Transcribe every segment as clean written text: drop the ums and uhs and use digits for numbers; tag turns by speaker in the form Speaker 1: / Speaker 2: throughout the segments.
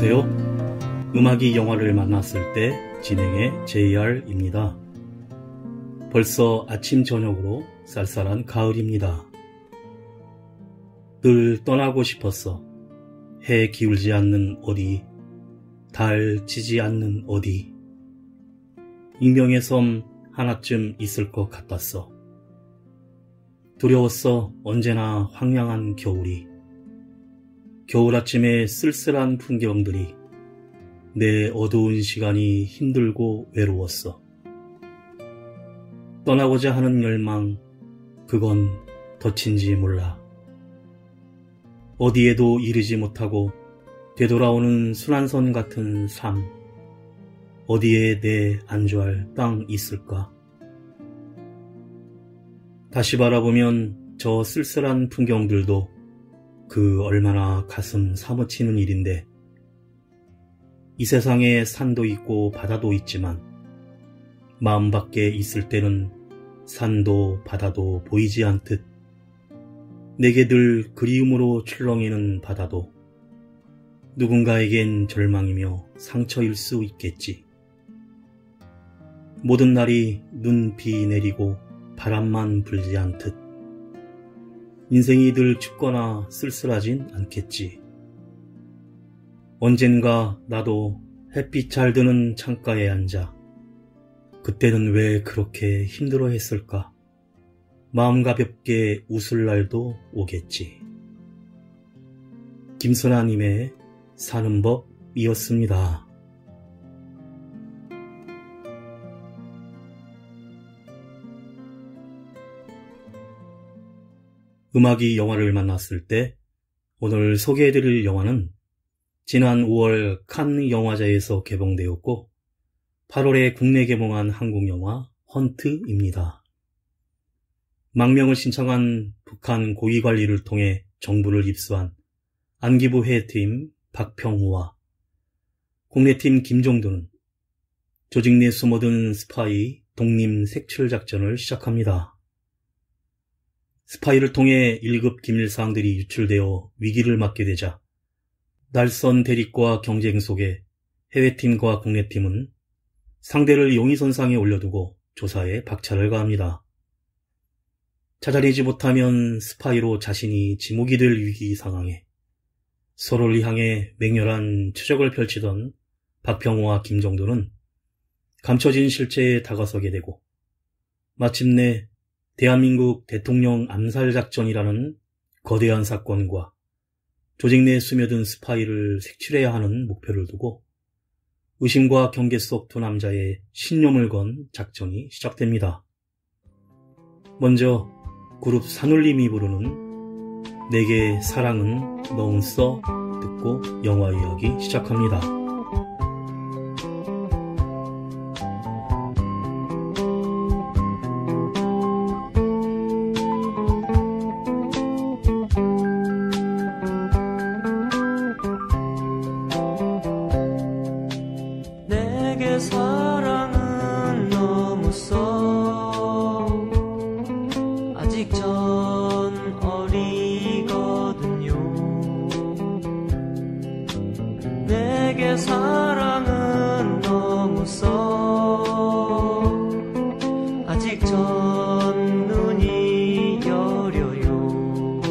Speaker 1: 안녕하세요. 음악이 영화를 만났을 때 진행의 JR입니다. 벌써 아침 저녁으로 쌀쌀한 가을입니다. 늘 떠나고 싶었어. 해 기울지 않는 어디, 달 지지 않는 어디. 익명의 섬 하나쯤 있을 것 같았어. 두려웠어. 언제나 황량한 겨울이. 겨울 아침의 쓸쓸한 풍경들이 내 어두운 시간이 힘들고 외로웠어. 떠나고자 하는 열망, 그건 덫인지 몰라. 어디에도 이르지 못하고 되돌아오는 순환선 같은 삶. 어디에 내 안주할 땅 있을까? 다시 바라보면 저 쓸쓸한 풍경들도 그 얼마나 가슴 사무치는 일인데, 이 세상에 산도 있고 바다도 있지만 마음 밖에 있을 때는 산도 바다도 보이지 않듯 내게 늘 그리움으로 출렁이는 바다도 누군가에겐 절망이며 상처일 수 있겠지. 모든 날이 눈, 비 내리고 바람만 불지 않듯 인생이 늘 춥거나 쓸쓸하진 않겠지. 언젠가 나도 햇빛 잘 드는 창가에 앉아 그때는 왜 그렇게 힘들어 했을까? 마음 가볍게 웃을 날도 오겠지. 김선아님의 사는 법이었습니다. 음악이 영화를 만났을 때 오늘 소개해드릴 영화는 지난 5월 칸 영화제에서 개봉되었고 8월에 국내 개봉한 한국 영화 헌트입니다. 망명을 신청한 북한 고위관리를 통해 정부를 입수한 안기부 해팀 박평호와 국내팀 김종도는 조직 내 숨어든 스파이 독림 색출작전을 시작합니다. 스파이를 통해 1급 기밀사항들이 유출되어 위기를 맞게 되자 날선 대립과 경쟁 속에 해외팀과 국내팀은 상대를 용의선상에 올려두고 조사에 박차를 가합니다. 찾아내지 못하면 스파이로 자신이 지목이 될 위기 상황에 서로를 향해 맹렬한 추적을 펼치던 박평호와 김정도는 감춰진 실체에 다가서게 되고 마침내 대한민국 대통령 암살작전이라는 거대한 사건과 조직 내에 스며든 스파이를 색출해야 하는 목표를 두고 의심과 경계 속 두 남자의 신념을 건 작전이 시작됩니다. 먼저 그룹 산울림이 부르는 내게 사랑은 너무 듣고 영화 이야기 시작합니다.
Speaker 2: 사랑은 너무 아직 전 어리거든요. 내게 사랑은 너무 아직 전 눈이 여려요.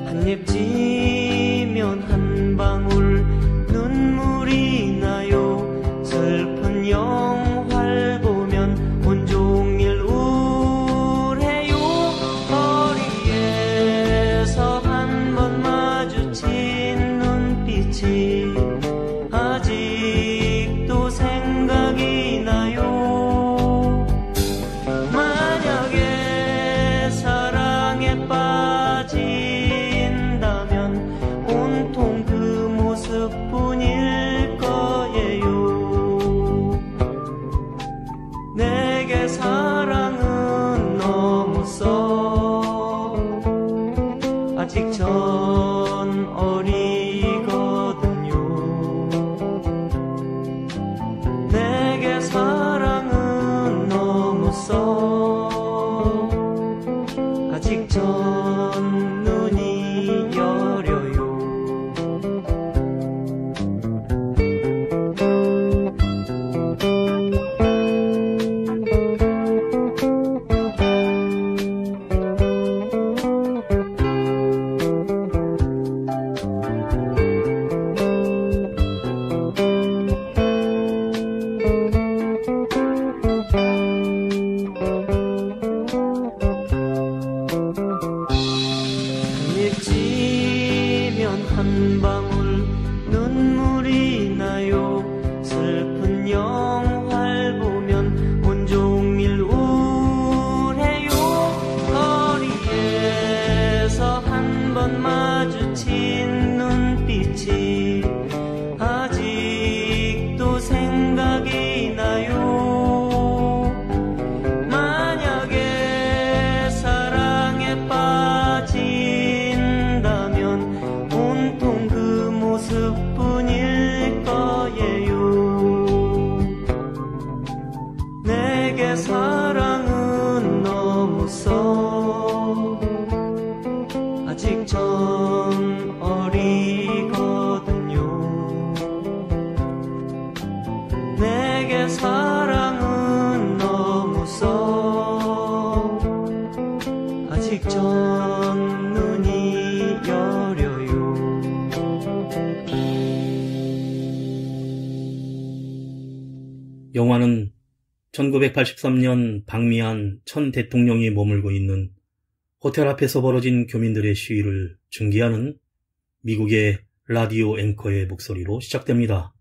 Speaker 2: 한 입 지면 한 방울 눈물이 나요. 슬픈 영화를 보면 온종일 우울해요. 거리에서 한 번 마주친 눈빛이 아직도 생각이 나요. 만약에 사랑에 빠진다면 온통 그 모습뿐일 거예요. 내게 사랑은 너무 아직 전 어리거든요. 내게 사랑은 너무 아직 전 눈이 여려요. 아직 전 눈이 여려요.
Speaker 1: 영화는 1983년 박미안 전 대통령이 머물고 있는 호텔 앞에서 벌어진 교민들의 시위를 중계하는 미국의 라디오 앵커의 목소리로 시작됩니다.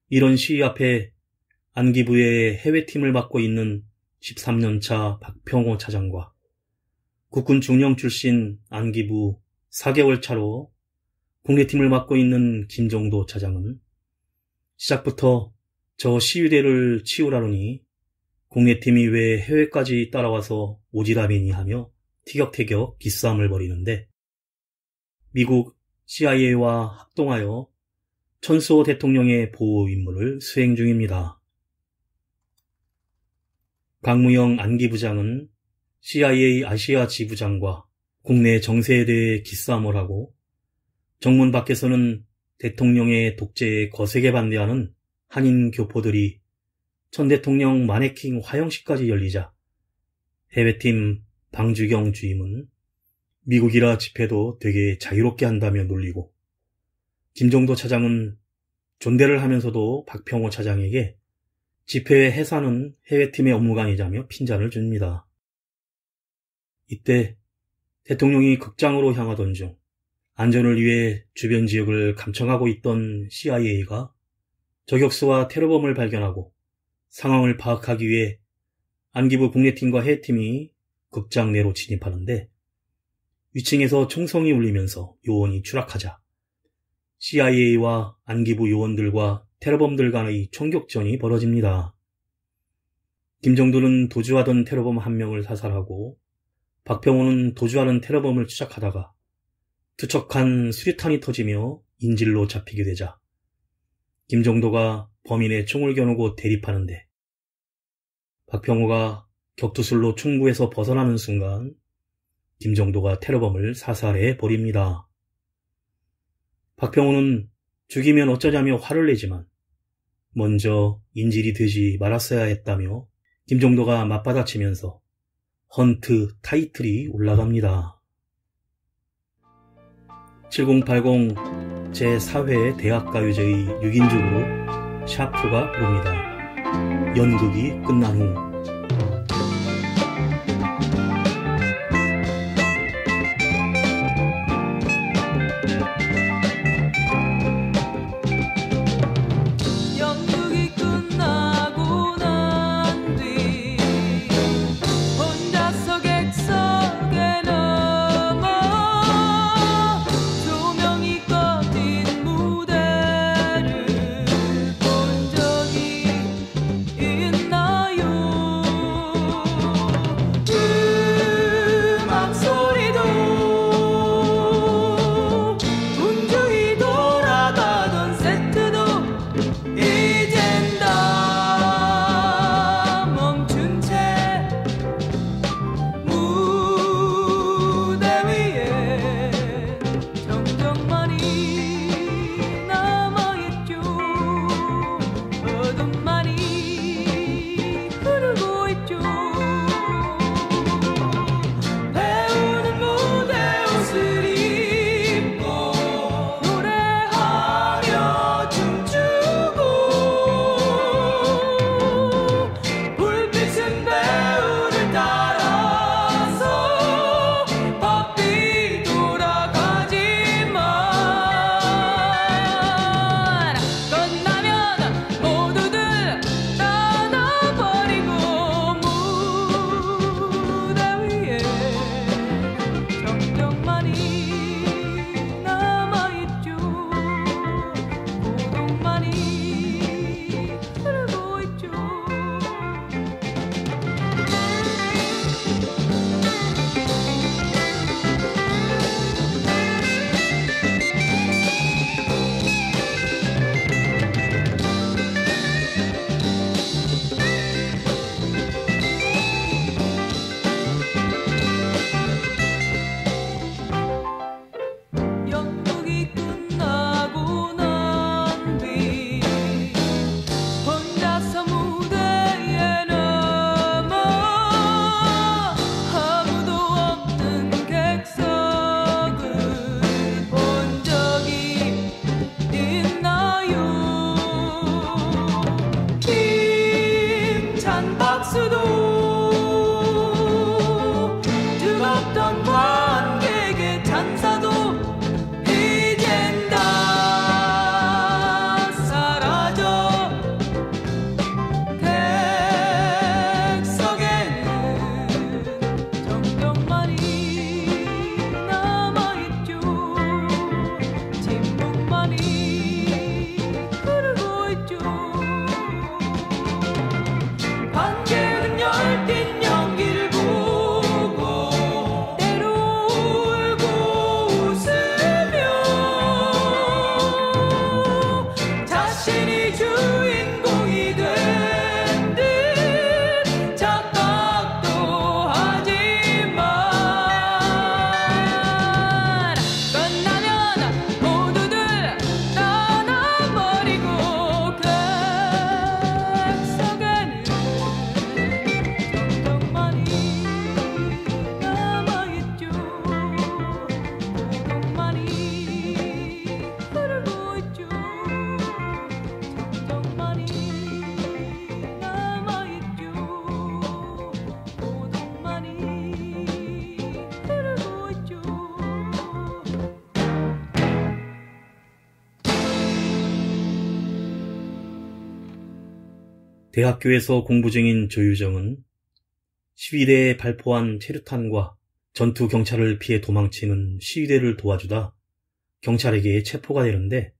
Speaker 1: 이런 시위 앞에 안기부의 해외팀을 맡고 있는 13년차 박평호 차장과 국군 중령 출신 안기부 4개월 차로 국내팀을 맡고 있는 김정도 차장은 시작부터 저 시위대를 치우라느니 국내팀이 왜 해외까지 따라와서 오지랖이니 하며 티격태격 기싸움을 벌이는데, 미국 CIA와 합동하여 천수호 대통령의 보호 임무를 수행 중입니다. 강무영 안기부장은 CIA 아시아 지부장과 국내 정세에 대해 기싸움을 하고, 정문 밖에서는 대통령의 독재에 거세게 반대하는 한인 교포들이 전 대통령 마네킹 화형식까지 열리자 해외팀 방주경 주임은 미국이라 집회도 되게 자유롭게 한다며 놀리고, 김정도 차장은 존대를 하면서도 박평호 차장에게 집회 해산은 해외팀의 업무가 아니자며 핀잔을 줍니다. 이때 대통령이 극장으로 향하던 중 안전을 위해 주변 지역을 감청하고 있던 CIA가 저격수와 테러범을 발견하고 상황을 파악하기 위해 안기부 국내팀과 해외팀이 극장 내로 진입하는데, 위층에서 총성이 울리면서 요원이 추락하자 CIA와 안기부 요원들과 테러범들 간의 총격전이 벌어집니다. 김정도는 도주하던 테러범 한 명을 사살하고 박평호는 도주하는 테러범을 추적하다가 투척한 수류탄이 터지며 인질로 잡히게 되자 김정도가 범인의 총을 겨누고 대립하는데, 박평호가 격투술로 총구에서 벗어나는 순간 김정도가 테러범을 사살해 버립니다. 박평호는 죽이면 어쩌냐며 화를 내지만 먼저 인질이 되지 말았어야 했다며 김정도가 맞받아치면서 헌트 타이틀이 올라갑니다. 7080 제4회 대학가요제의 6인조로 샤프가 부릅니다. 연극이 끝난 후.
Speaker 3: 연극이 끝나고 난 뒤 혼자서 객석에 넘어 조명이 꺼진 무대를 본 적이 있나요?
Speaker 1: 대학교에서 공부 중인 조유정은 시위대에 발포한 체류탄과 전투 경찰을 피해 도망치는 시위대를 도와주다 경찰에게 체포가 되는데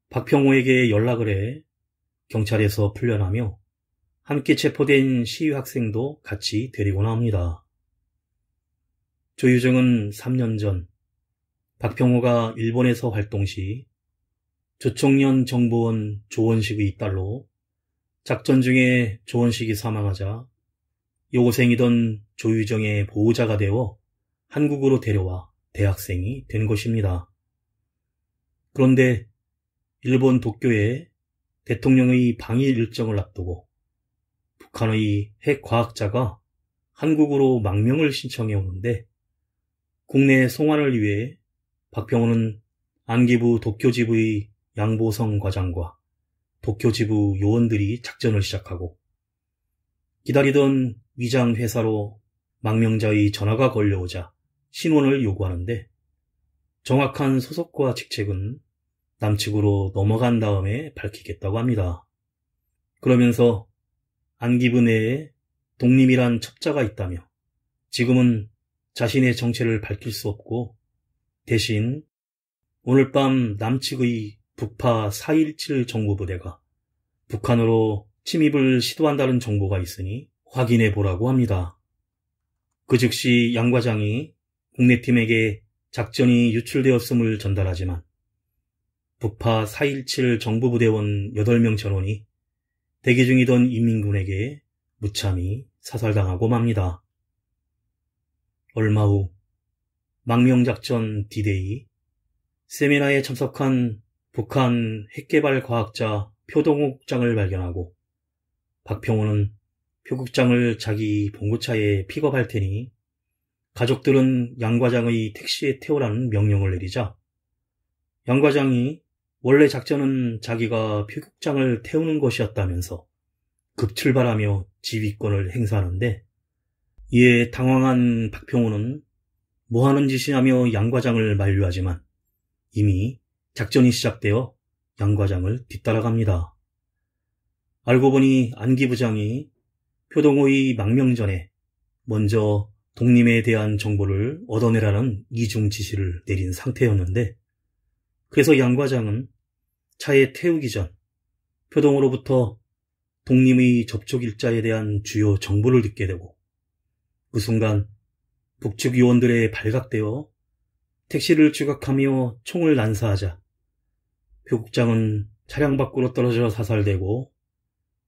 Speaker 1: 박평호에게 연락을 해 경찰에서 풀려나며 함께 체포된 시위 학생도 같이 데리고 나옵니다. 조유정은 3년 전 박평호가 일본에서 활동 시 조총련 정보원 조원식의 딸로 작전 중에 조원식이 사망하자 여고생이던 조유정의 보호자가 되어 한국으로 데려와 대학생이 된 것입니다. 그런데 일본 도쿄에 대통령의 방일 일정을 앞두고 북한의 핵과학자가 한국으로 망명을 신청해 오는데 국내 송환을 위해 박평호는 안기부 도쿄지부의 양보성 과장과 도쿄지부 요원들이 작전을 시작하고 기다리던 위장 회사로 망명자의 전화가 걸려오자 신원을 요구하는데 정확한 소속과 직책은 남측으로 넘어간 다음에 밝히겠다고 합니다. 그러면서 안기부 내에 독립이란 첩자가 있다며 지금은 자신의 정체를 밝힐 수 없고 대신 오늘 밤 남측의 북파 4.17 정보부대가 북한으로 침입을 시도한다는 정보가 있으니 확인해 보라고 합니다. 그 즉시 양 과장이 국내팀에게 작전이 유출되었음을 전달하지만 북파 4.17 정보부대원 8명 전원이 대기 중이던 인민군에게 무참히 사살당하고 맙니다. 얼마 후 망명작전 D-Day 세미나에 참석한 북한 핵개발 과학자 표동욱장을 발견하고 박평호는 표국장을 자기 봉고차에 픽업할 테니 가족들은 양 과장의 택시에 태우라는 명령을 내리자 양 과장이 원래 작전은 자기가 표국장을 태우는 것이었다면서 급출발하며 지휘권을 행사하는데 이에 당황한 박평호는 뭐하는 짓이냐며 양 과장을 만류하지만 이미 작전이 시작되어 양 과장을 뒤따라갑니다. 알고 보니 안기 부장이 표동호의 망명 전에 먼저 독림에 대한 정보를 얻어내라는 이중 지시를 내린 상태였는데 그래서 양 과장은 차에 태우기 전 표동호로부터 독림의 접촉 일자에 대한 주요 정보를 듣게 되고 그 순간 북측 요원들에 발각되어 택시를 추격하며 총을 난사하자 표국장은 차량 밖으로 떨어져 사살되고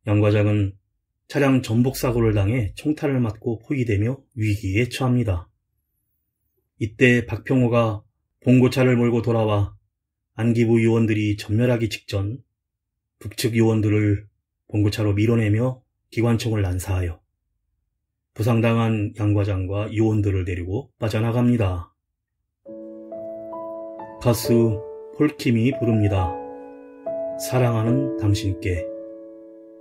Speaker 1: 양 과장은 차량 전복 사고를 당해 총탄을 맞고 포위되며 위기에 처합니다. 이때 박평호가 봉고차를 몰고 돌아와 안기부 요원들이 전멸하기 직전 북측 요원들을 봉고차로 밀어내며 기관총을 난사하여 부상당한 양 과장과 요원들을 데리고 빠져나갑니다. 가수 폴킴이 부릅니다. 사랑하는 당신께.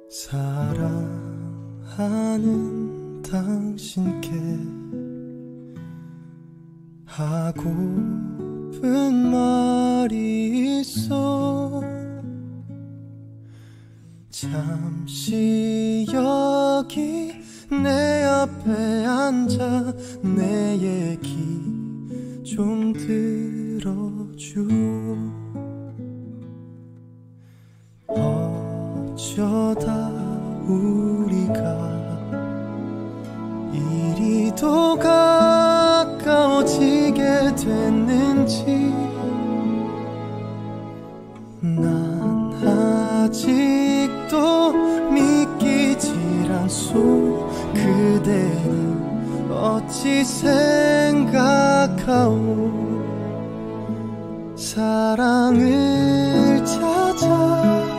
Speaker 2: 사랑하는 당신께 하고픈 말이 있어 잠시 여기 내 앞에 앉아 내 얘기 좀 들어줘 어쩌다 우리가 이리도 가까워지게 됐는지 난 아직도 믿기질 않소 그대는 어찌 생각하오 사랑을 찾아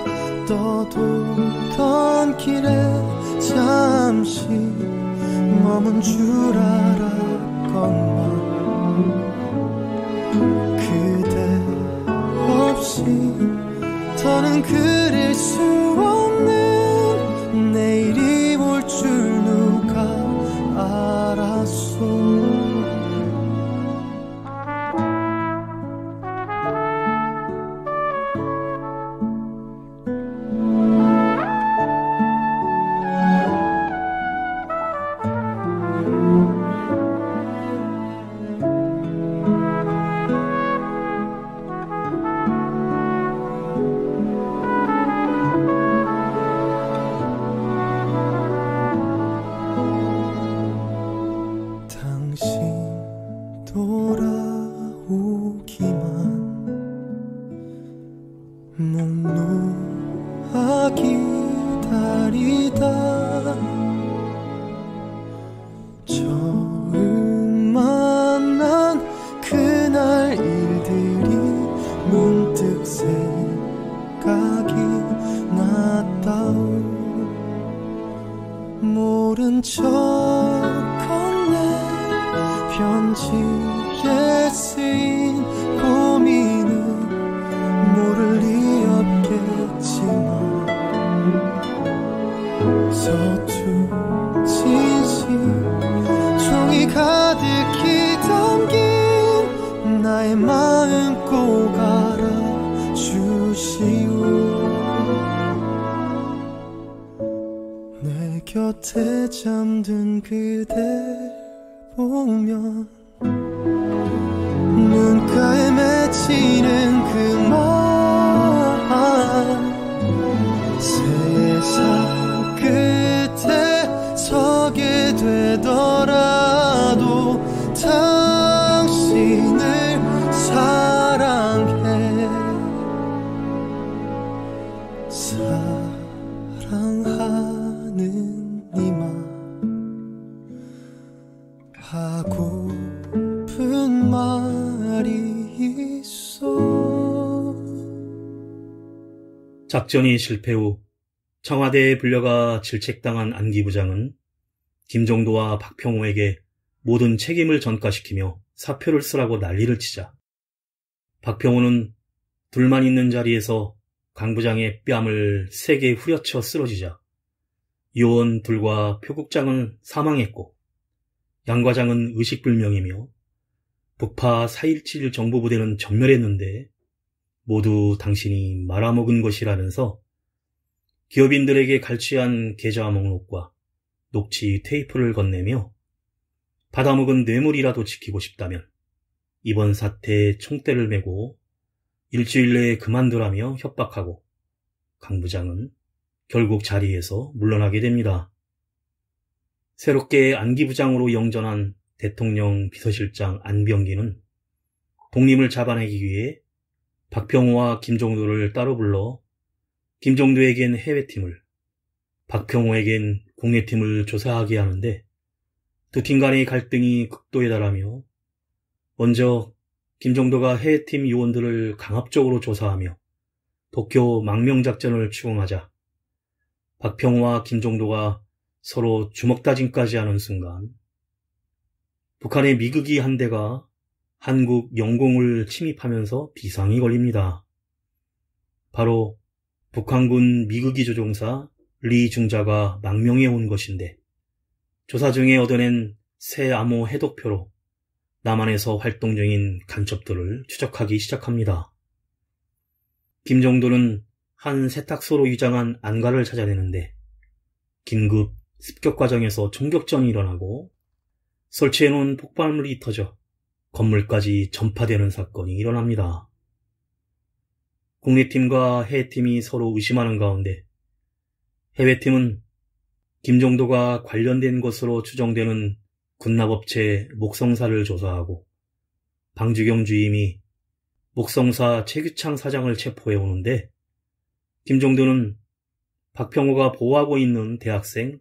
Speaker 2: 떠돌던 길에 잠시 머문 줄 알았건만 그대 없이 더는 그릴 수 없는 내일이 올 줄 누가 알았소 적 없네. 편지에 쓰인 고민은 모를 리 없겠지만 서툰 진심 종이 가득히 담긴 나의 마음 꼭 알아주시오. 내 곁에 잠든 그댈 보면 눈가에 맺히는 그 말 세상 끝에 서게 되더라도 당신을 사랑해. 사랑하는 이만 하고픈 말이 있어.
Speaker 1: 작전이 실패 후 청와대에 불려가 질책당한 안기 부장은 김종도와 박평호에게 모든 책임을 전가시키며 사표를 쓰라고 난리를 치자 박평호는 둘만 있는 자리에서 강 부장의 뺨을 세게 후려쳐 쓰러지자 요원 둘과 표국장은 사망했고 양 과장은 의식불명이며 북파 4.17 정보부대는 전멸했는데 모두 당신이 말아먹은 것이라면서 기업인들에게 갈취한 계좌 목록과 녹취 테이프를 건네며 받아먹은 뇌물이라도 지키고 싶다면 이번 사태에 총대를 메고 일주일 내에 그만두라며 협박하고 강 부장은 결국 자리에서 물러나게 됩니다. 새롭게 안기 부장으로 영전한 대통령 비서실장 안병기는 독림을 잡아내기 위해 박평호와 김종도를 따로 불러 김종도에겐 해외팀을, 박평호에겐 국내팀을 조사하게 하는데 두 팀 간의 갈등이 극도에 달하며 먼저 김종도가 해외팀 요원들을 강압적으로 조사하며 도쿄 망명작전을 추궁하자 박평호와 김종도가 서로 주먹다짐까지 하는 순간 북한의 미국이 한 대가 한국 영공을 침입하면서 비상이 걸립니다. 바로 북한군 미국이 조종사 리 중자가 망명해 온 것인데 조사 중에 얻어낸 새 암호 해독표로 남한에서 활동 중인 간첩들을 추적하기 시작합니다. 김종도는 한 세탁소로 위장한 안가를 찾아내는데 긴급 습격 과정에서 총격전이 일어나고 설치해놓은 폭발물이 터져 건물까지 전파되는 사건이 일어납니다. 국내팀과 해외팀이 서로 의심하는 가운데 해외팀은 김종도가 관련된 것으로 추정되는 군납업체 목성사를 조사하고 방주경 주임이 목성사 최규창 사장을 체포해 오는데 김종도는 박평호가 보호하고 있는 대학생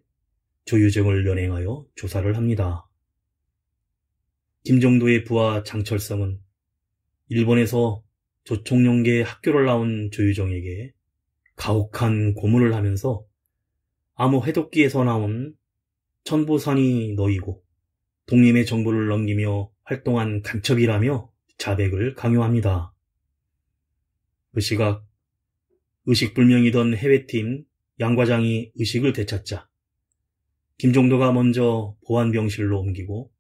Speaker 1: 조유정을 연행하여 조사를 합니다. 김종도의 부하 장철성은 일본에서 조총련계 학교를 나온 조유정에게 가혹한 고문을 하면서 암호 해독기에서 나온 천보산이 너이고 독림의 정보를 넘기며 활동한 간첩이라며 자백을 강요합니다. 그 시각 의식불명이던 해외팀 양 과장이 의식을 되찾자 김종도가 먼저 보안병실로 옮기고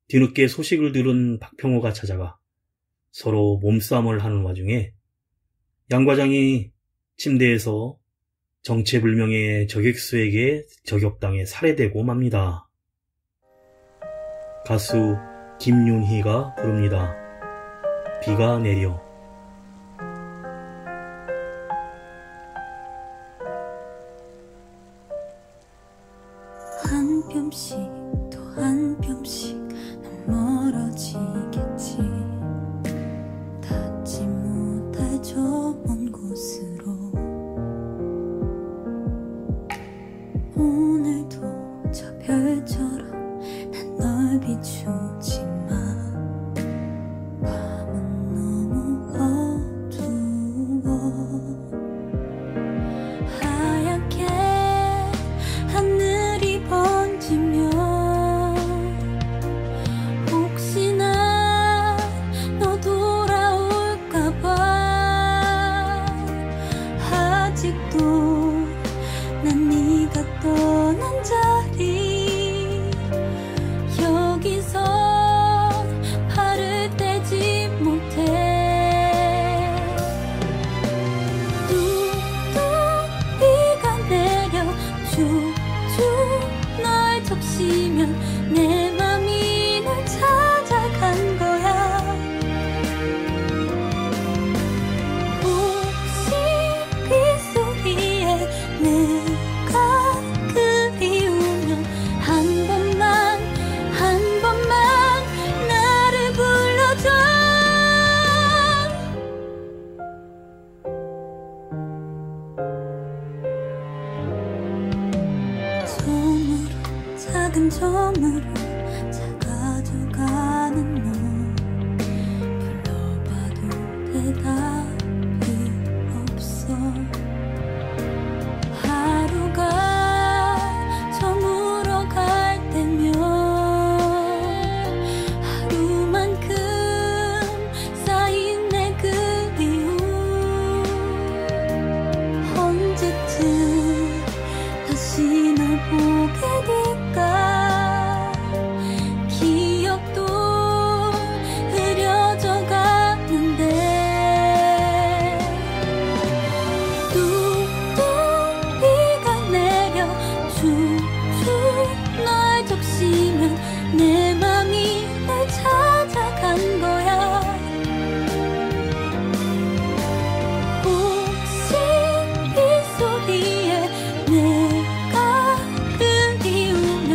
Speaker 1: 뒤늦게 소식을 들은 박평호가 찾아가 서로 몸싸움을 하는 와중에 양 과장이 침대에서 정체불명의 저격수에게 저격당해 살해되고 맙니다. 가수 김윤희가 부릅니다. 비가 내려.
Speaker 4: 한 뼘씩 또 한 뼘씩 난 멀어지겠지. 닿지 못할 저 먼 곳으로 오늘도 저 별처럼 난 널 비추지만 밤은 너무 어두워. 하얗게 하늘이 번져 기억도 흐려져 가는데 뚝뚝 비가 내려 쭉쭉 널 적시면 내 맘이 날 찾아간 거야. 혹시 이 소리에 내가 그리우면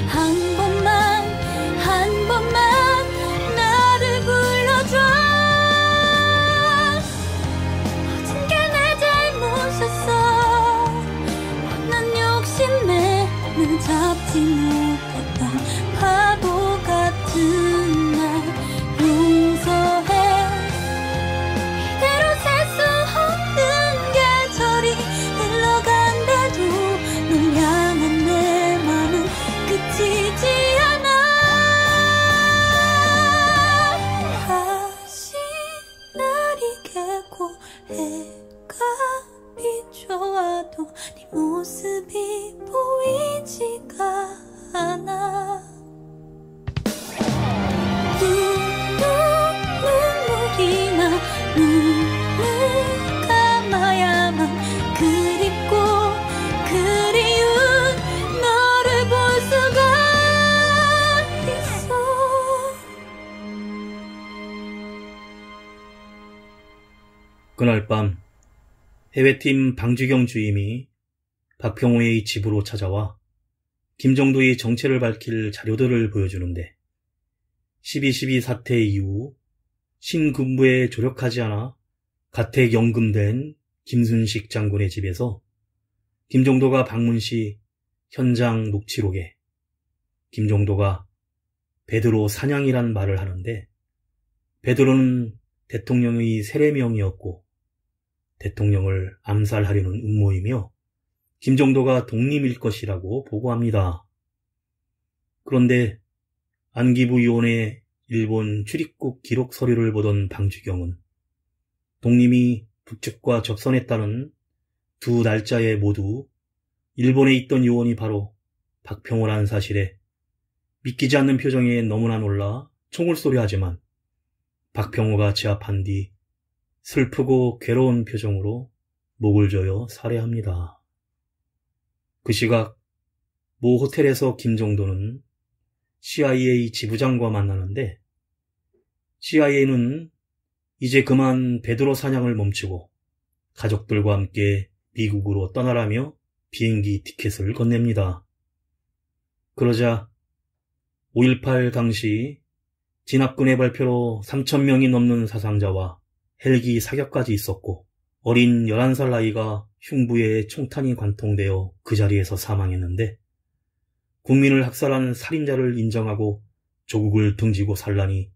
Speaker 4: 한 번만 나를 불러줘. 모든 게 내 잘못이었어. 난 욕심내 늘 잡지 못했던 바보 같은 날 용서해. 이대로 살 수 없는 계절이 흘러간대도 널 향한 내 맘은 그치지 않아. 다시 날이 개고 해가 비춰와도 네 모습이 보이지가 않아. 뚝뚝 눈물이 나 눈을 감아야만 그립고 그리운 너를 볼 수가 있어.
Speaker 1: 그날 밤 해외팀 방주경 주임이 박평호의 집으로 찾아와 김정도의 정체를 밝힐 자료들을 보여주는데 12.12 사태 이후 신군부에 조력하지 않아 가택연금된 김순식 장군의 집에서 김정도가 방문 시 현장 녹취록에 김정도가 베드로 사냥이란 말을 하는데 베드로는 대통령의 세례명이었고 대통령을 암살하려는 음모이며 김정도가 독림일 것이라고 보고합니다. 그런데 안기부 위원회 일본 출입국 기록 서류를 보던 방주경은 독림이 북측과 접선했다는 두 날짜에 모두 일본에 있던 요원이 바로 박평호라는 사실에 믿기지 않는 표정에 너무나 놀라 총을 쏘려 하지만 박평호가 제압한 뒤 슬프고 괴로운 표정으로 목을 조여 살해합니다. 그 시각 모 호텔에서 김정도는 CIA 지부장과 만나는데 CIA는 이제 그만 베드로 사냥을 멈추고 가족들과 함께 미국으로 떠나라며 비행기 티켓을 건넵니다. 그러자 5.18 당시 진압군의 발표로 3,000명이 넘는 사상자와 헬기 사격까지 있었고 어린 11살 아이가 흉부에 총탄이 관통되어 그 자리에서 사망했는데 국민을 학살한 살인자를 인정하고 조국을 등지고 살라니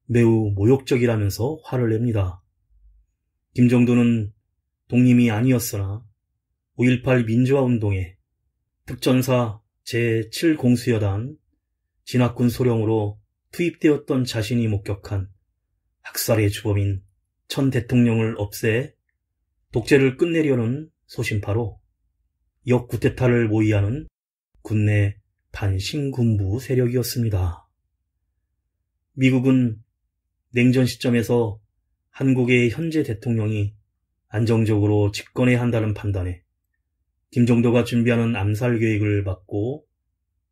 Speaker 1: 매우 모욕적이라면서 화를 냅니다. 김정도는 독림이 아니었으나 5.18 민주화운동에 특전사 제7공수여단 진압군 소령으로 투입되었던 자신이 목격한 학살의 주범인 천 대통령을 없애 독재를 끝내려는 소신파로 역구테타를 모의하는 국내 반신군부 세력이었습니다. 미국은 냉전 시점에서 한국의 현재 대통령이 안정적으로 집권해야 한다는 판단에 김정도가 준비하는 암살 계획을 받고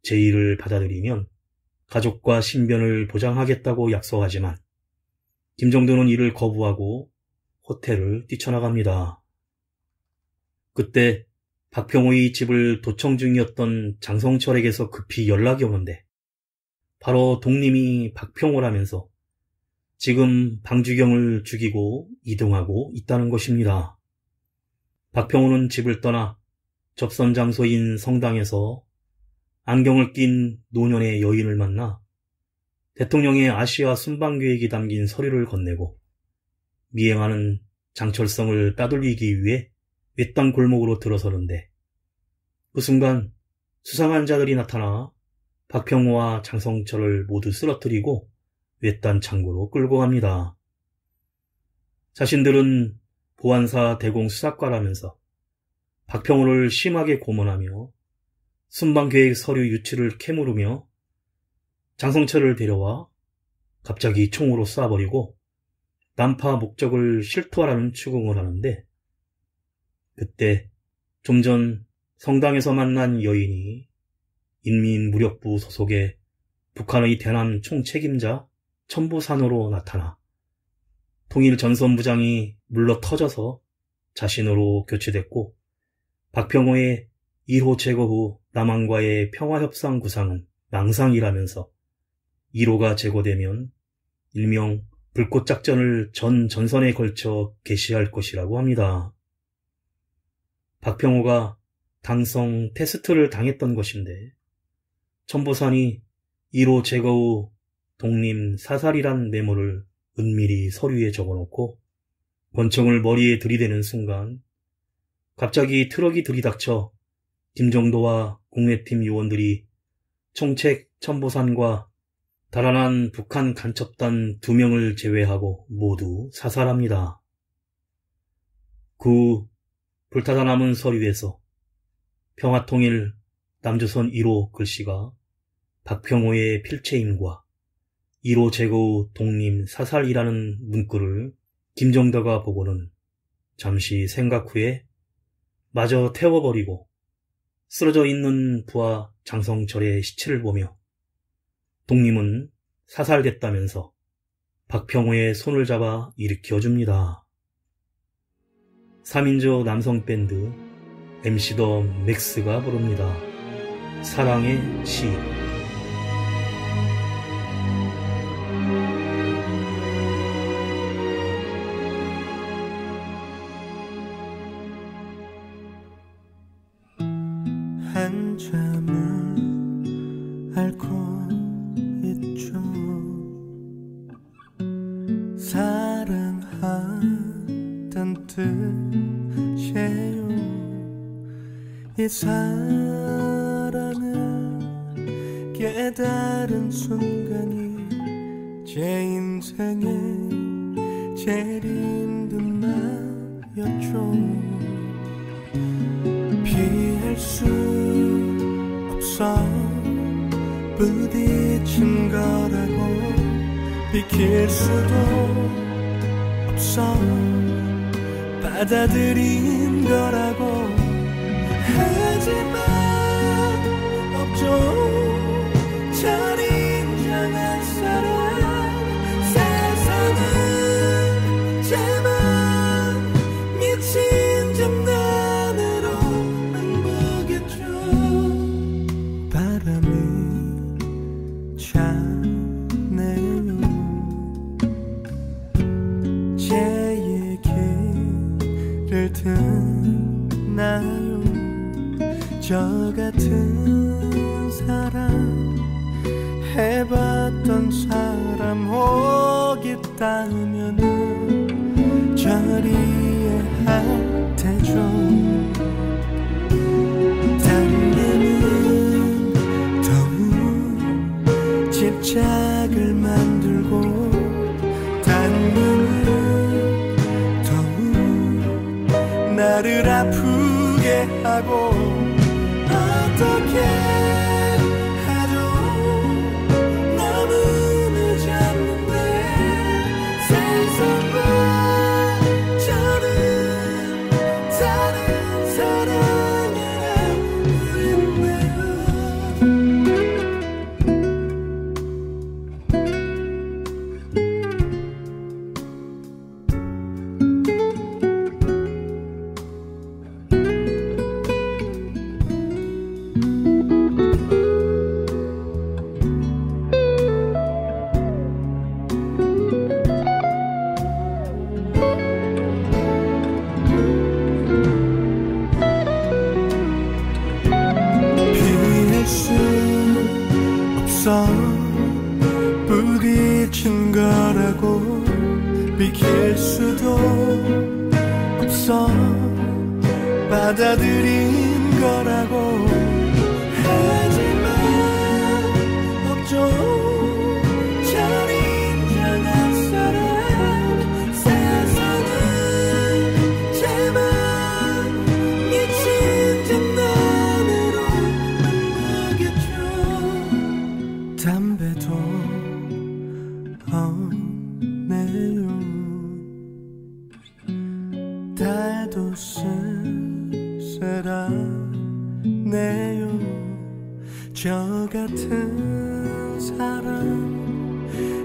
Speaker 1: 제의를 받아들이면 가족과 신변을 보장하겠다고 약속하지만 김정도는 이를 거부하고 호텔을 뛰쳐나갑니다. 그때 박평호의 집을 도청 중이었던 장성철에게서 급히 연락이 오는데 바로 독림이 박평호라면서 지금 방주경을 죽이고 이동하고 있다는 것입니다. 박평호는 집을 떠나 접선 장소인 성당에서 안경을 낀 노년의 여인을 만나 대통령의 아시아 순방 계획이 담긴 서류를 건네고 미행하는 장철성을 따돌리기 위해 외딴 골목으로 들어서는데 그 순간 수상한 자들이 나타나 박평호와 장성철을 모두 쓰러뜨리고 외딴 창고로 끌고 갑니다. 자신들은 보안사 대공 수사과라면서 박평호를 심하게 고문하며 순방계획 서류 유출을 캐물으며 장성철을 데려와 갑자기 총으로 쏴버리고 난파 목적을 실토하라는 추궁을 하는데, 그때 좀 전 성당에서 만난 여인이 인민무력부 소속의 북한의 대남 총책임자 천보산으로 나타나 통일전선부장이 물러터져서 자신으로 교체됐고, 박평호의 1호 제거 후 남한과의 평화협상 구상은 망상이라면서 1호가 제거되면 일명 불꽃작전을 전 전선에 걸쳐 개시할 것이라고 합니다. 박평호가 당성 테스트를 당했던 것인데, 천보산이 1호 제거 후 독림 사살이란 메모를 은밀히 서류에 적어놓고 권총을 머리에 들이대는 순간 갑자기 트럭이 들이닥쳐 김정도와 국내팀 요원들이 총책 천보산과 달아난 북한 간첩단 2명을 제외하고 모두 사살합니다. 그 후 불타다 남은 서류에서 평화통일 남조선 1호 글씨가 박평호의 필체임과 1호 제거 후 독림 사살이라는 문구를 김정도가 보고는 잠시 생각 후에 마저 태워버리고 쓰러져 있는 부하 장성철의 시체를 보며 독림은 사살됐다면서 박평호의 손을 잡아 일으켜줍니다. 3인조 남성 밴드 MC 더 맥스가 부릅니다. 사랑의 시.
Speaker 2: 한참을 앓고 있죠. 사랑하던 뜻이에요. 이 사랑을 깨달은 순간이 제 인생의 제일 힘든 날이었죠. 피할 수 없어 부딪힌 거라고, 비킬 수도 없어 받아들인 거라고. 하지만 없죠 잘 인정한 사람. 세상은 제만 미친 장난으로만 보겠죠. 바람이 차네요. 제 얘기를 듣나요? 저 같은 사람, 해봤던 사람 혹 있다면은 저리에 할 테죠. 당연은 더욱 집착을 만들고, 당연은 더욱 나를 아프게 하고, 어떻게 하죠? 너무 늦었는데 세상과 저는 다른 사랑을 하고 있네요. 부딪힌 거라고, 비킬 수도 없어 받아들인 거라고. 하지만 없죠 잘 인정한 사람. 세상은 제만 미친 장난으로만 보겠죠. 담배도 없네요. 달도 쓸쓸하네요. 저 같은 사람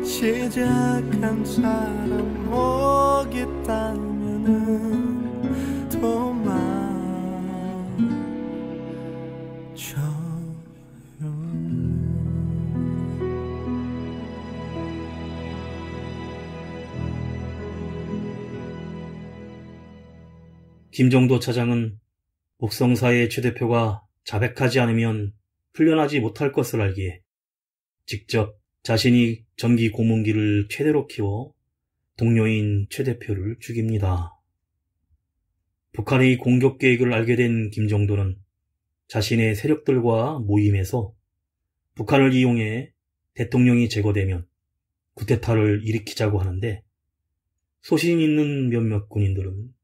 Speaker 2: 시작한 사람 오겠다면은 더 많죠.
Speaker 1: 김정도 차장은 목성사의 최 대표가 자백하지 않으면 풀려나지 못할 것을 알기에 직접 자신이 전기 고문기를 최대로 키워 동료인 최 대표를 죽입니다. 북한의 공격 계획을 알게 된 김정도는 자신의 세력들과 모임에서 북한을 이용해 대통령이 제거되면 쿠데타를 일으키자고 하는데 소신 있는 몇몇 군인들은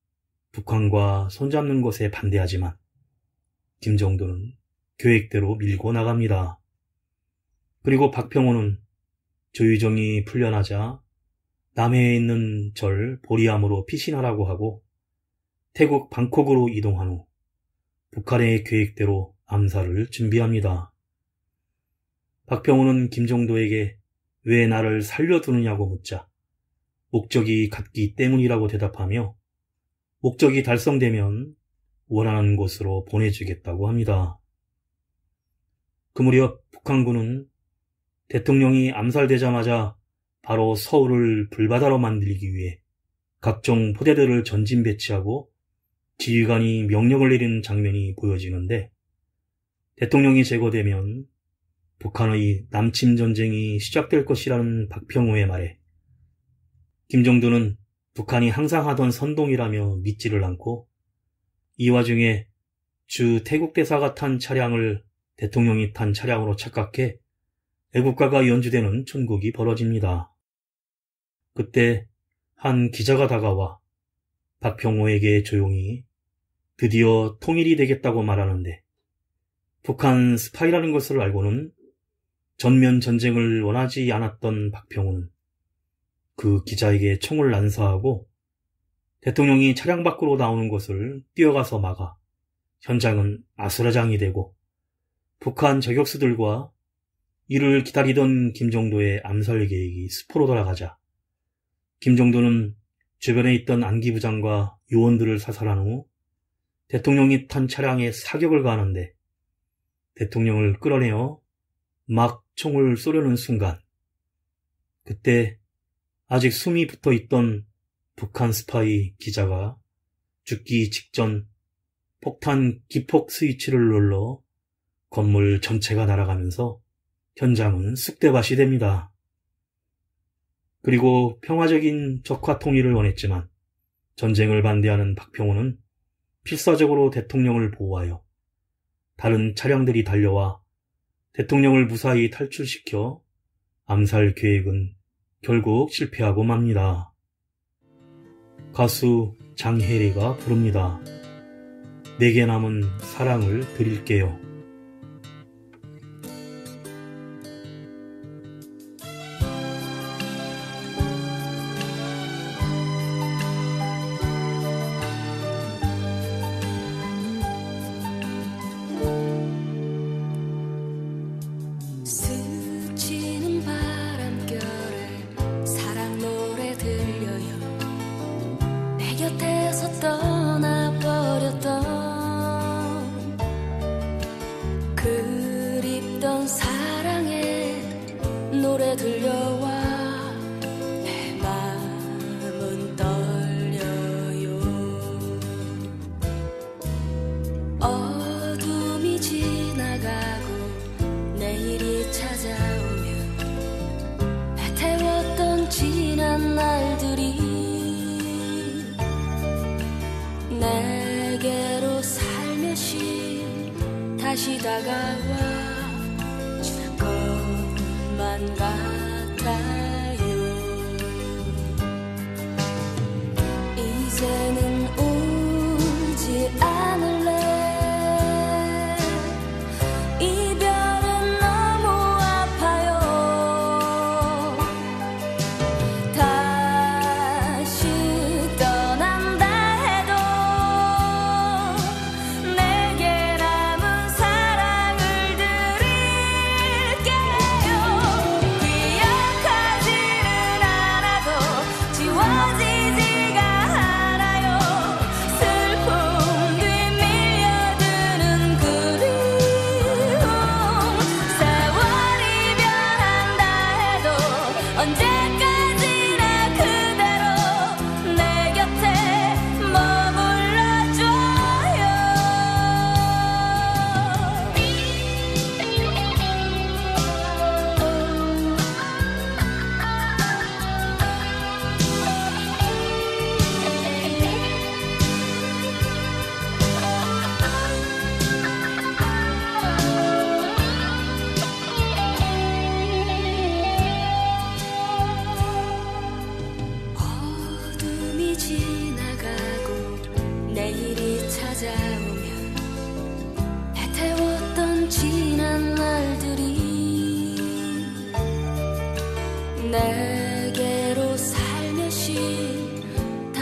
Speaker 1: 북한과 손잡는 것에 반대하지만 김정도는 계획대로 밀고 나갑니다. 그리고 박평호는 조유정이 풀려나자 남해에 있는 절 보리암으로 피신하라고 하고 태국 방콕으로 이동한 후 북한의 계획대로 암살을 준비합니다. 박평호는 김정도에게 왜 나를 살려두느냐고 묻자 목적이 같기 때문이라고 대답하며 목적이 달성되면 원하는 곳으로 보내주겠다고 합니다. 그 무렵 북한군은 대통령이 암살되자마자 바로 서울을 불바다로 만들기 위해 각종 포대들을 전진 배치하고 지휘관이 명령을 내리는 장면이 보여지는데 대통령이 제거되면 북한의 남침 전쟁이 시작될 것이라는 박평호의 말에 김정도는 북한이 항상 하던 선동이라며 믿지를 않고 이 와중에 주 태국 대사가 탄 차량을 대통령이 탄 차량으로 착각해 애국가가 연주되는 촌곡이 벌어집니다. 그때 한 기자가 다가와 박평호에게 조용히 드디어 통일이 되겠다고 말하는데 북한 스파이라는 것을 알고는 전면 전쟁을 원하지 않았던 박평호는 그 기자에게 총을 난사하고 대통령이 차량 밖으로 나오는 것을 뛰어가서 막아 현장은 아수라장이 되고 북한 저격수들과 이를 기다리던 김정도의 암살 계획이 수포로 돌아가자 김정도는 주변에 있던 안기부장과 요원들을 사살한 후 대통령이 탄 차량에 사격을 가하는데 대통령을 끌어내어 막 총을 쏘려는 순간 그때 아직 숨이 붙어있던 북한 스파이 기자가 죽기 직전 폭탄 기폭 스위치를 눌러 건물 전체가 날아가면서 현장은 쑥대밭이 됩니다. 그리고 평화적인 적화 통일을 원했지만 전쟁을 반대하는 박평호는 필사적으로 대통령을 보호하여 다른 차량들이 달려와 대통령을 무사히 탈출시켜 암살 계획은 결국 실패하고 맙니다. 가수 장혜리가 부릅니다. 내게 남은 사랑을 드릴게요.
Speaker 3: 스치는 바람결에 사랑 노래 들려요. 내 곁에서 떠나버렸던 그립던 사랑의 노래 들려와 내 마음은 떨려요. 어둠이 지나가고 내일이 찾아오면 애태웠던 지난 날들이 내게로 살며시 다시 다가와 줄 것만 같아요. 이제는 울지 않을래. 이별은 너무 아파요.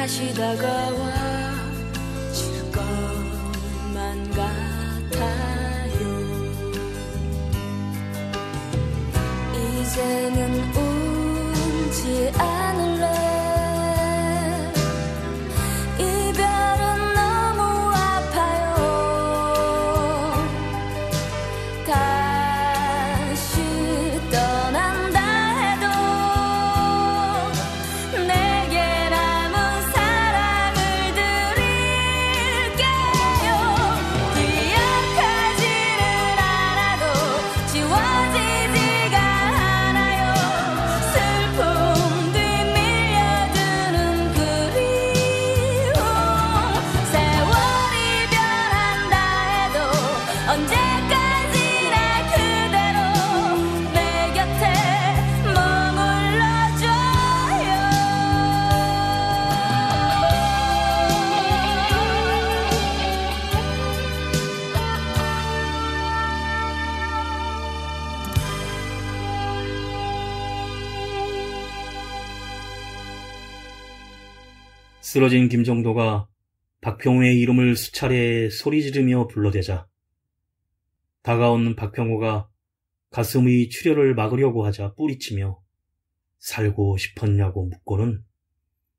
Speaker 3: 다시 다가와 질 것만 같아요. 이제는 울지 않을래. 이별은 너무 아파요. 다시 떠난다 해도 내게 남은 사랑을 드릴게요. 기억하지는 않아도 지워지지가 않아요. 슬픔 뒤 밀려드는 그리움. 세월이 변한다 해도 언제까지나 그대로 내 곁에 머물러줘요.
Speaker 1: 쓰러진 김정도가 박평호의 이름을 수차례 소리 지르며 불러대자 다가온 박평호가 가슴의 출혈을 막으려고 하자 뿌리치며 살고 싶었냐고 묻고는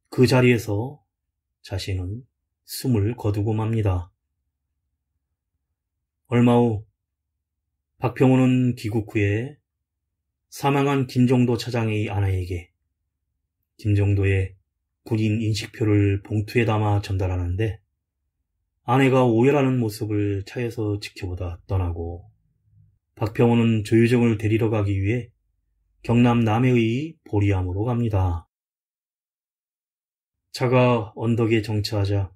Speaker 1: 그 자리에서 자신은 숨을 거두고 맙니다. 얼마 후 박평호는 귀국 후에 사망한 김정도 차장의 아내에게 김정도의 군인 인식표를 봉투에 담아 전달하는데 아내가 오열하는 모습을 차에서 지켜보다 떠나고 박평호는 조유정을 데리러 가기 위해 경남 남해의 보리암으로 갑니다. 차가 언덕에 정차하자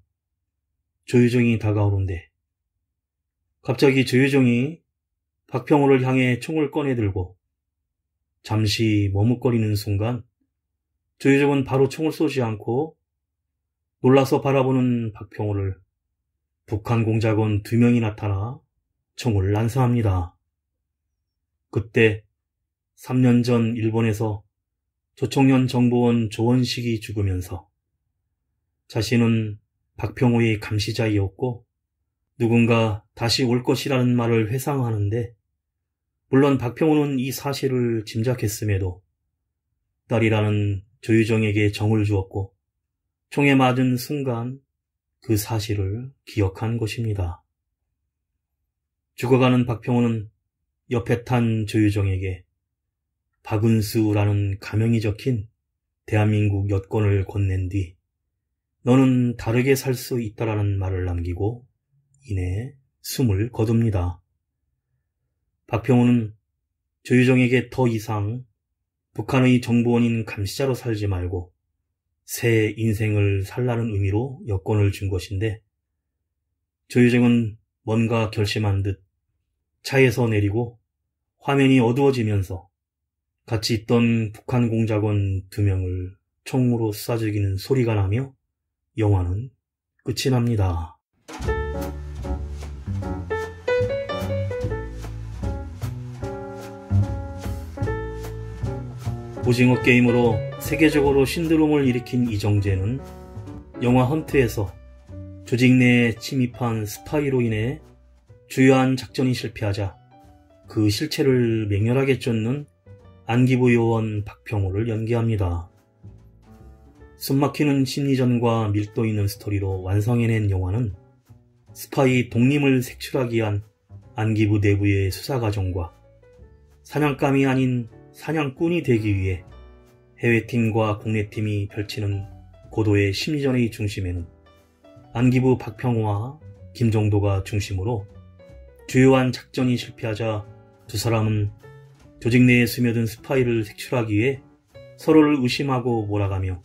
Speaker 1: 조유정이 다가오는데 갑자기 조유정이 박평호를 향해 총을 꺼내들고 잠시 머뭇거리는 순간 조유정은 바로 총을 쏘지 않고 놀라서 바라보는 박평호를 북한 공작원 2명이 나타나 총을 난사합니다. 그때 3년 전 일본에서 조총련 정보원 조원식이 죽으면서 자신은 박평호의 감시자이었고 누군가 다시 올 것이라는 말을 회상하는데 물론 박평호는 이 사실을 짐작했음에도 딸이라는 조유정에게 정을 주었고 총에 맞은 순간 그 사실을 기억한 것입니다. 죽어가는 박평호는 옆에 탄 조유정에게 박은수라는 가명이 적힌 대한민국 여권을 건넨 뒤 너는 다르게 살 수 있다라는 말을 남기고 이내 숨을 거둡니다. 박평호는 조유정에게 더 이상 북한의 정보원인 감시자로 살지 말고 새 인생을 살라는 의미로 여권을 준 것인데 조유정은 뭔가 결심한 듯 차에서 내리고 화면이 어두워지면서 같이 있던 북한 공작원 2명을 총으로 쏴 죽이는 소리가 나며 영화는 끝이 납니다. 오징어 게임으로 세계적으로 신드롬을 일으킨 이정재는 영화 헌트에서 조직 내에 침입한 스파이로 인해 주요한 작전이 실패하자 그 실체를 맹렬하게 쫓는 안기부 요원 박평호를 연기합니다. 숨막히는 심리전과 밀도 있는 스토리로 완성해낸 영화는 스파이 독림을 색출하기 위한 안기부 내부의 수사 과정과 사냥감이 아닌 사냥꾼이 되기 위해 해외팀과 국내팀이 펼치는 고도의 심리전의 중심에는 안기부 박평호와 김정도가 중심으로 주요한 작전이 실패하자 두 사람은 조직 내에 스며든 스파이를 색출하기 위해 서로를 의심하고 몰아가며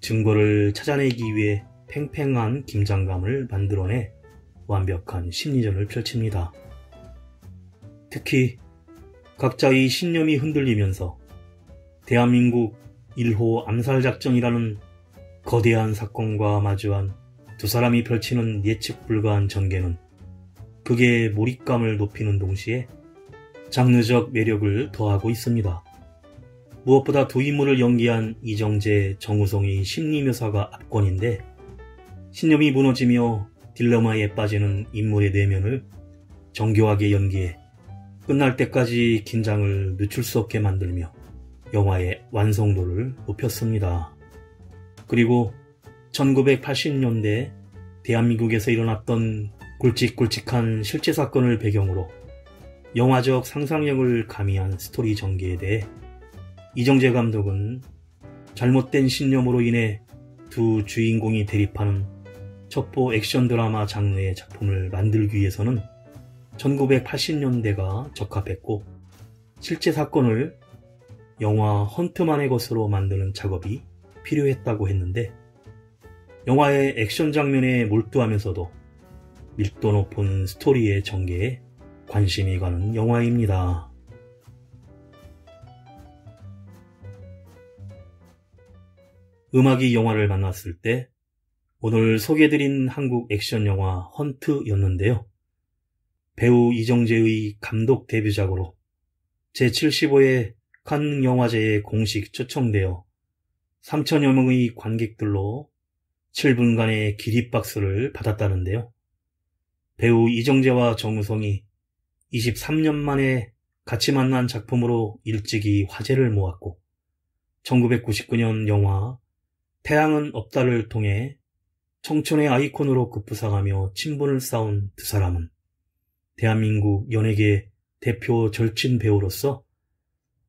Speaker 1: 증거를 찾아내기 위해 팽팽한 긴장감을 만들어내 완벽한 심리전을 펼칩니다. 특히 각자의 신념이 흔들리면서 대한민국 1호 암살작전이라는 거대한 사건과 마주한 두 사람이 펼치는 예측 불가한 전개는 극의 몰입감을 높이는 동시에 장르적 매력을 더하고 있습니다. 무엇보다 두 인물을 연기한 이정재, 정우성의 심리묘사가 압권인데 신념이 무너지며 딜레마에 빠지는 인물의 내면을 정교하게 연기해 끝날 때까지 긴장을 늦출 수 없게 만들며 영화의 완성도를 높였습니다. 그리고 1980년대 대한민국에서 일어났던 굵직굵직한 실제 사건을 배경으로 영화적 상상력을 가미한 스토리 전개에 대해 이정재 감독은 잘못된 신념으로 인해 두 주인공이 대립하는 첩보 액션 드라마 장르의 작품을 만들기 위해서는 1980년대가 적합했고 실제 사건을 영화 헌트만의 것으로 만드는 작업이 필요했다고 했는데 영화의 액션 장면에 몰두하면서도 밀도 높은 스토리의 전개에 관심이 가는 영화입니다. 음악이 영화를 만났을 때 오늘 소개해드린 한국 액션 영화 헌트였는데요. 배우 이정재의 감독 데뷔작으로 제75회 칸 영화제에 공식 초청되어 3천여 명의 관객들로 7분간의 기립박수를 받았다는데요. 배우 이정재와 정우성이 23년 만에 같이 만난 작품으로 일찍이 화제를 모았고 1999년 영화 태양은 없다를 통해 청춘의 아이콘으로 급부상하며 친분을 쌓은 두 사람은 대한민국 연예계 대표 절친 배우로서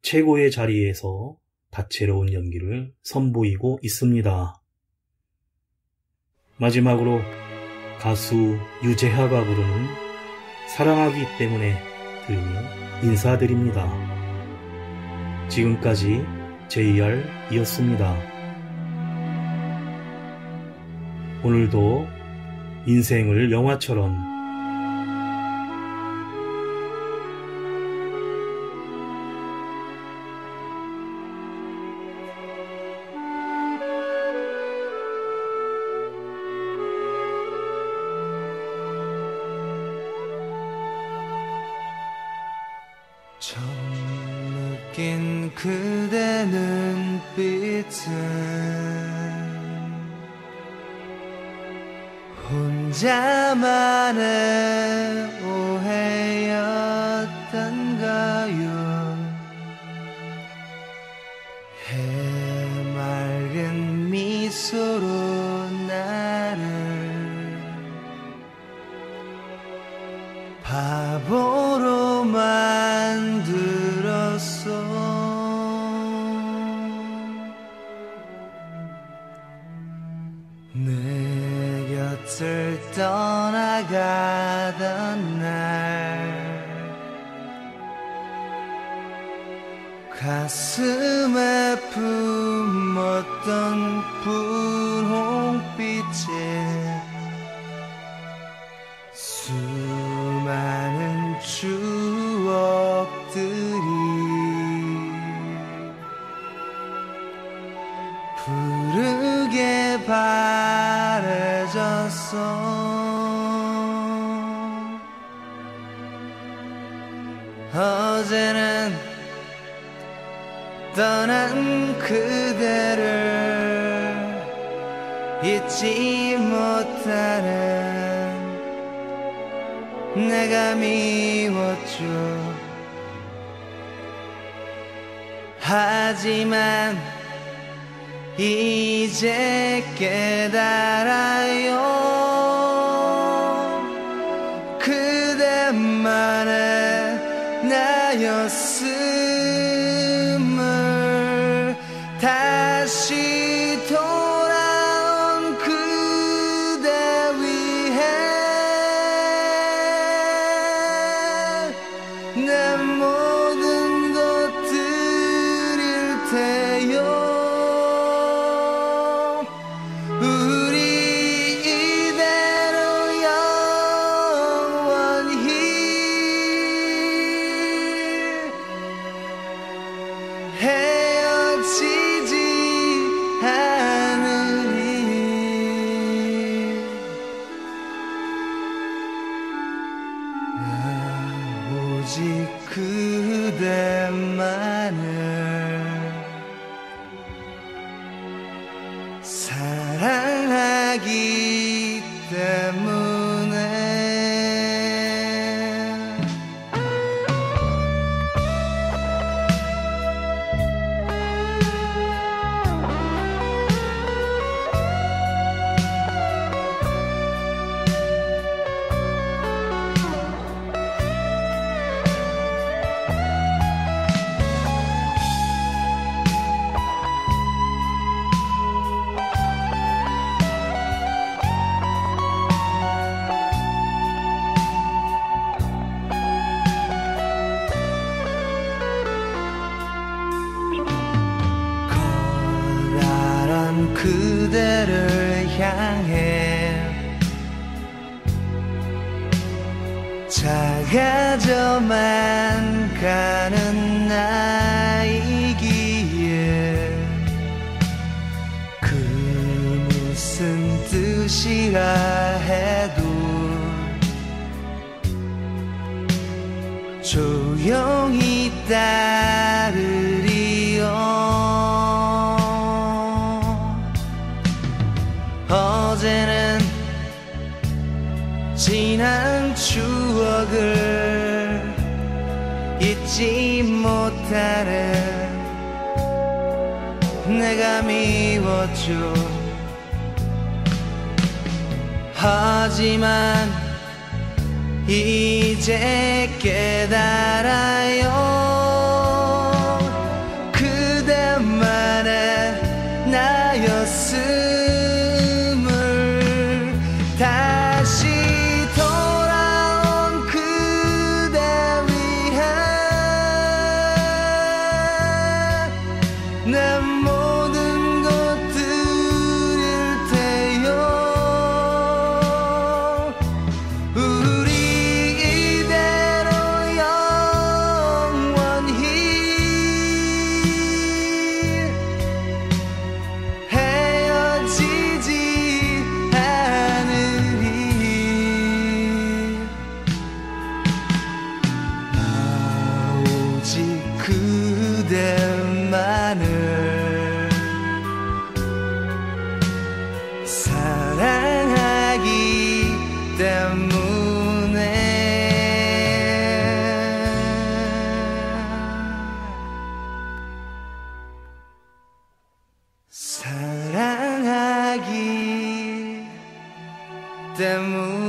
Speaker 1: 최고의 자리에서 다채로운 연기를 선보이고 있습니다. 마지막으로 가수 유재하가 부르는 사랑하기 때문에 들으며 인사드립니다. 지금까지 JR이었습니다. 오늘도 인생을 영화처럼
Speaker 2: 처음 느낀 그대 눈빛은 혼자만의 오해였던가요. 해맑은 미소로 나를 바보로 만들었어. 내 곁을 떠나가던 날 가슴에 품었던 분홍빛에 수많은 추억들이 푸르게 바래졌어. 어제는 떠난 그대를 잊지 못하는 내가 미웠죠. 하지만 이제 깨달아요. 그대만의 나였음을. 다시 돌아온 그대 위해 내 모든 것 드릴 테요. 우리 이대로 영원히 헤어지지 사랑하기 때문에 그대를 향해 작아져만 가는 나이기에 그 무슨 뜻이라 해도 조용히 따르리요. 어제는 지난 추억을 잊지 못하는 내가 미웠죠. 하지만 이제 깨달아요. 그대만의 나였음 다시 돌아온 그대 위해 내 모든 것 드릴 테요. 우리 이대로 영원히 헤어지지 그대만을 사랑하기 때문에 사랑하기 때문에